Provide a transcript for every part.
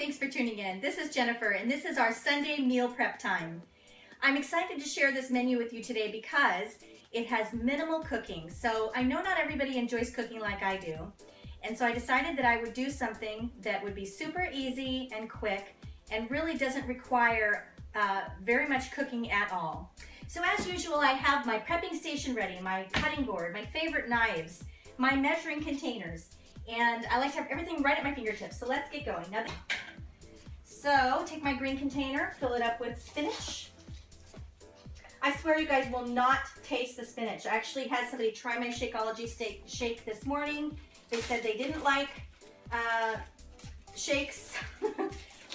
thanks for tuning in. This is Jennifer, and this is our Sunday meal prep time. I'm excited to share this menu with you today because it has minimal cooking. So I know not everybody enjoys cooking like I do, and so I decided that I would do something that would be super easy and quick and really doesn't require very much cooking at all. So as usual, I have my prepping station ready, my cutting board, my favorite knives, my measuring containers, and I like to have everything right at my fingertips. So let's get going. So take my green container, fill it up with spinach. I swear you guys will not taste the spinach. I actually had somebody try my Shakeology shake this morning. They said they didn't like shakes.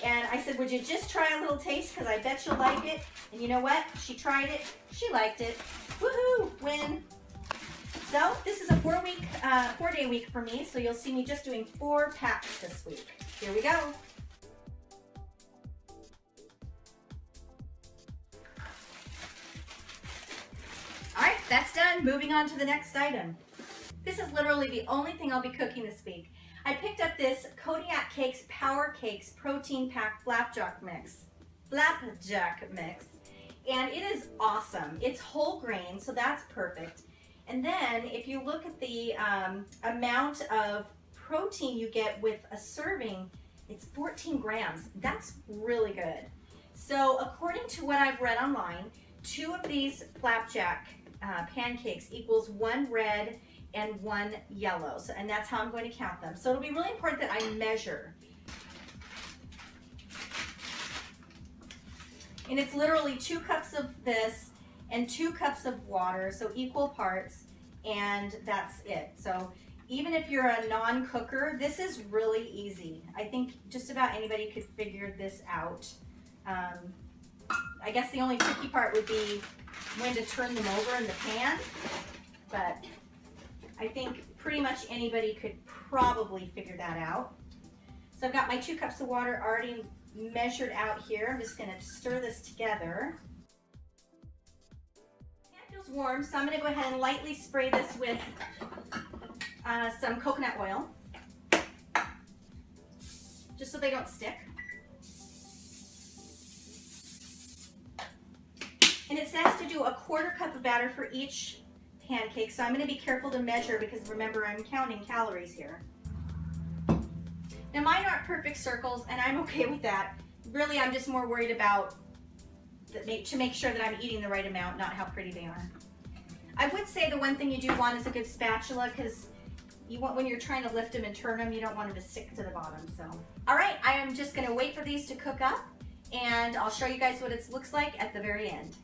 And I said, would you just try a little taste? Because I bet you'll like it. And you know what? She tried it. She liked it. Woohoo! Win! So this is a 4-day week for me. So you'll see me just doing 4 packs this week. Here we go. All right, that's done. Moving on to the next item. This is literally the only thing I'll be cooking this week. I picked up this Kodiak Cakes Power Cakes Protein Pack Flapjack Mix, and it is awesome. It's whole grain, so that's perfect. And then if you look at the amount of protein you get with a serving, it's 14 grams. That's really good. So according to what I've read online, 2 of these flapjack pancakes equals 1 red and 1 yellow. So, and that's how I'm going to count them. So it'll be really important that I measure. And it's literally 2 cups of this and 2 cups of water, so equal parts, and that's it. So even if you're a non-cooker, this is really easy. I think just about anybody could figure this out. I guess the only tricky part would be when to turn them over in the pan, but I think pretty much anybody could probably figure that out. So I've got my 2 cups of water already measured out here. I'm just going to stir this together. It feels warm, so I'm going to go ahead and lightly spray this with some coconut oil, just so they don't stick. And it says to do a 1/4 cup of batter for each pancake, so I'm going to be careful to measure because remember I'm counting calories here. Now mine aren't perfect circles, and I'm okay with that. Really, I'm just more worried about to make sure that I'm eating the right amount, not how pretty they are. I would say the one thing you do want is a good spatula, because you want, when you're trying to lift them and turn them, you don't want them to stick to the bottom. So, all right, I am just going to wait for these to cook up, and I'll show you guys what it looks like at the very end.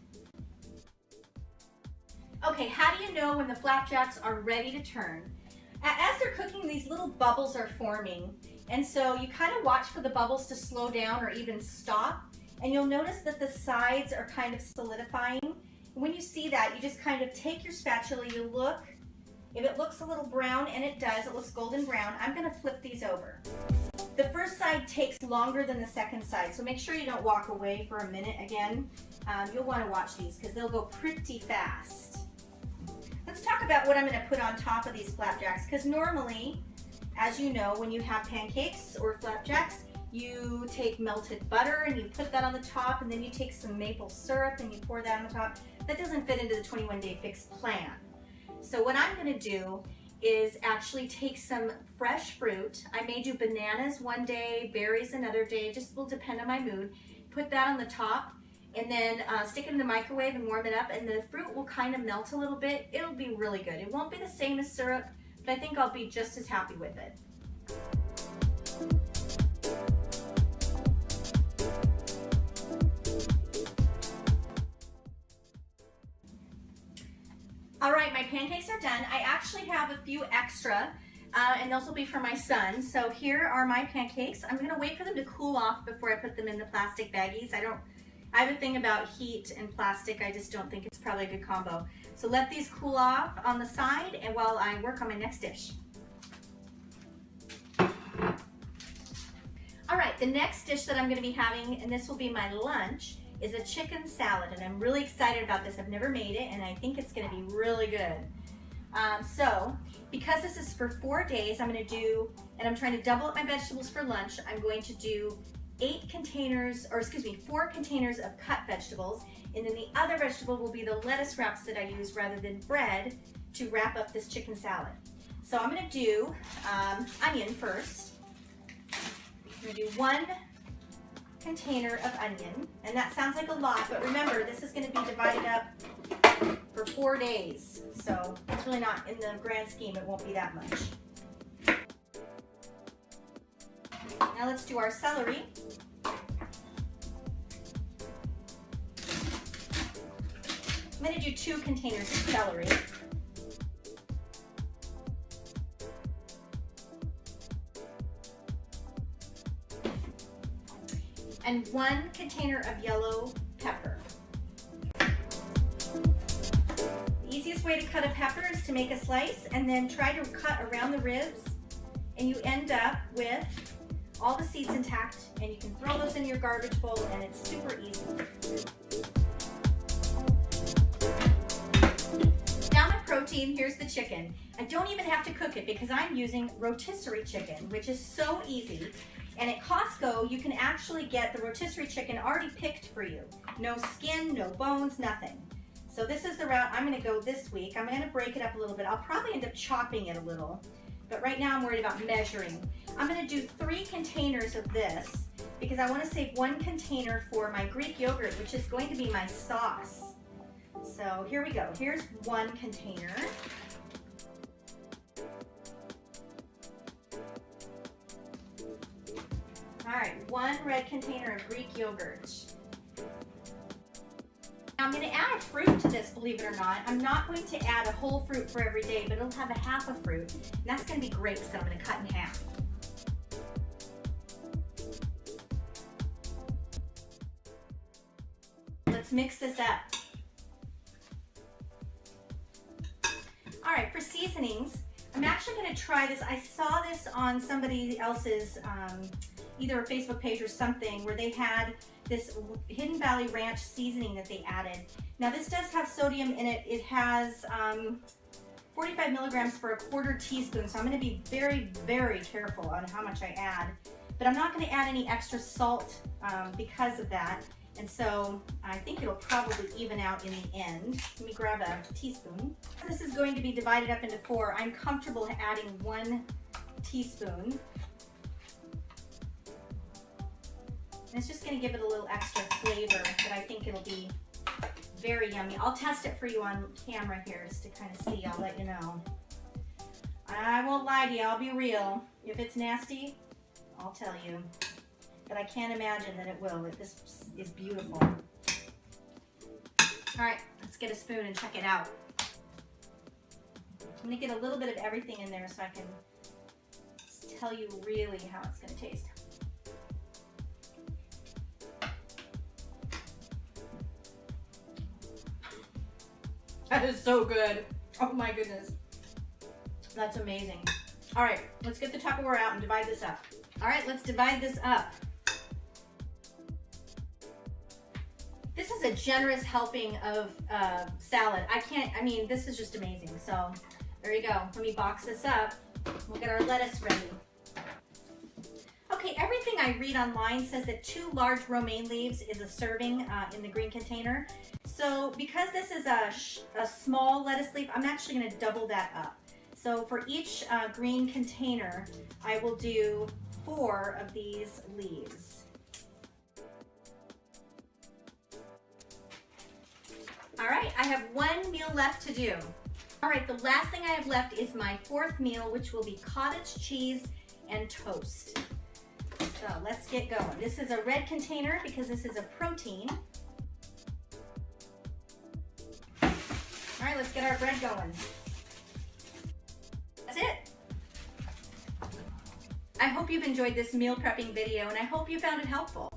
Okay, how do you know when the flapjacks are ready to turn? As they're cooking, these little bubbles are forming, and so you kind of watch for the bubbles to slow down or even stop, and you'll notice that the sides are kind of solidifying. When you see that, you just kind of take your spatula, you look. If it looks a little brown, and it does, it looks golden brown, I'm going to flip these over. The first side takes longer than the second side, so make sure you don't walk away for a minute again. You'll want to watch these because they'll go pretty fast. Let's talk about what I'm going to put on top of these flapjacks, because normally, as you know, when you have pancakes or flapjacks, you take melted butter and you put that on the top, and then you take some maple syrup and you pour that on the top. That doesn't fit into the 21-day fix plan. So what I'm going to do is actually take some fresh fruit. I may do bananas one day, berries another day, just will depend on my mood. Put that on the top, and then stick it in the microwave and warm it up, and the fruit will kind of melt a little bit. It'll be really good. It won't be the same as syrup, but I think I'll be just as happy with it. All right, my pancakes are done. I actually have a few extra, and those will be for my son. So here are my pancakes. I'm gonna wait for them to cool off before I put them in the plastic baggies. I have a thing about heat and plastic. I just don't think it's probably a good combo. So let these cool off on the side, and while I work on my next dish. All right, the next dish that I'm gonna be having, and this will be my lunch, is a chicken salad, and I'm really excited about this. I've never made it, and I think it's gonna be really good. So because this is for 4 days, I'm going to do, and I'm trying to double up my vegetables for lunch, I'm going to do 4 containers of cut vegetables, and then the other vegetable will be the lettuce wraps that I use rather than bread to wrap up this chicken salad. So I'm going to do onion first. I'm going to do 1 container of onion, and that sounds like a lot, but remember, this is going to be divided up for 4 days, so it's really not, in the grand scheme, it won't be that much. Now let's do our celery. I'm going to do 2 containers of celery. And 1 container of yellow pepper. The easiest way to cut a pepper is to make a slice and then try to cut around the ribs, and you end up with all the seeds intact, and you can throw those in your garbage bowl, and it's super easy. Now my protein, here's the chicken. I don't even have to cook it because I'm using rotisserie chicken, which is so easy. And at Costco, you can actually get the rotisserie chicken already picked for you. No skin, no bones, nothing. So this is the route I'm going to go this week. I'm going to break it up a little bit. I'll probably end up chopping it a little, but right now I'm worried about measuring. I'm going to do 3 containers of this because I want to save 1 container for my Greek yogurt, which is going to be my sauce. So here we go. Here's 1 container. All right, 1 red container of Greek yogurt. Now I'm going to add a fruit to this, believe it or not. I'm not going to add a whole fruit for every day, but it'll have a half a fruit. And that's going to be grapes that I'm going to cut in half. Let's mix this up. All right, for seasonings, I'm actually going to try this. I saw this on somebody else's either a Facebook page or something, where they had this Hidden Valley Ranch seasoning that they added. Now this does have sodium in it. It has 45 milligrams for a 1/4 teaspoon, so I'm going to be very, very careful on how much I add. But I'm not going to add any extra salt because of that, and so I think it'll probably even out in the end. Let me grab a teaspoon. This is going to be divided up into 4. I'm comfortable adding 1 teaspoon. And it's just going to give it a little extra flavor, but I think it'll be very yummy. I'll test it for you on camera here just to kind of see. I'll let you know. I won't lie to you. I'll be real. If it's nasty, I'll tell you. But I can't imagine that it will. This is beautiful. All right, let's get a spoon and check it out. I'm going to get a little bit of everything in there so I can tell you really how it's going to taste. That is so good. Oh my goodness. That's amazing. All right, let's get the Tupperware out and divide this up. All right, let's divide this up. This is a generous helping of salad. I mean, this is just amazing. So there you go. Let me box this up. We'll get our lettuce ready. Okay, everything I read online says that 2 large romaine leaves is a serving in the green container. So because this is a small lettuce leaf, I'm actually going to double that up. So for each green container, I will do 4 of these leaves. All right, I have 1 meal left to do. All right, the last thing I have left is my 4th meal, which will be cottage cheese and toast. So let's get going. This is a red container because this is a protein. All right, let's get our bread going. That's it. I hope you've enjoyed this meal prepping video, and I hope you found it helpful.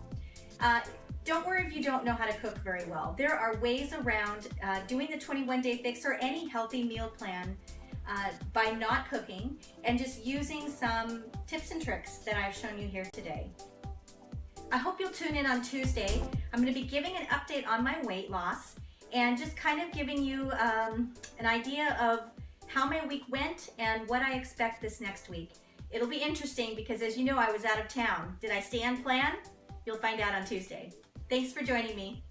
Don't worry if you don't know how to cook very well. There are ways around doing the 21-day fix or any healthy meal plan by not cooking and just using some tips and tricks that I've shown you here today. I hope you'll tune in on Tuesday. I'm going to be giving an update on my weight loss and just kind of giving you an idea of how my week went and what I expect this next week. It'll be interesting because, as you know, I was out of town. Did I stay on plan? You'll find out on Tuesday. Thanks for joining me.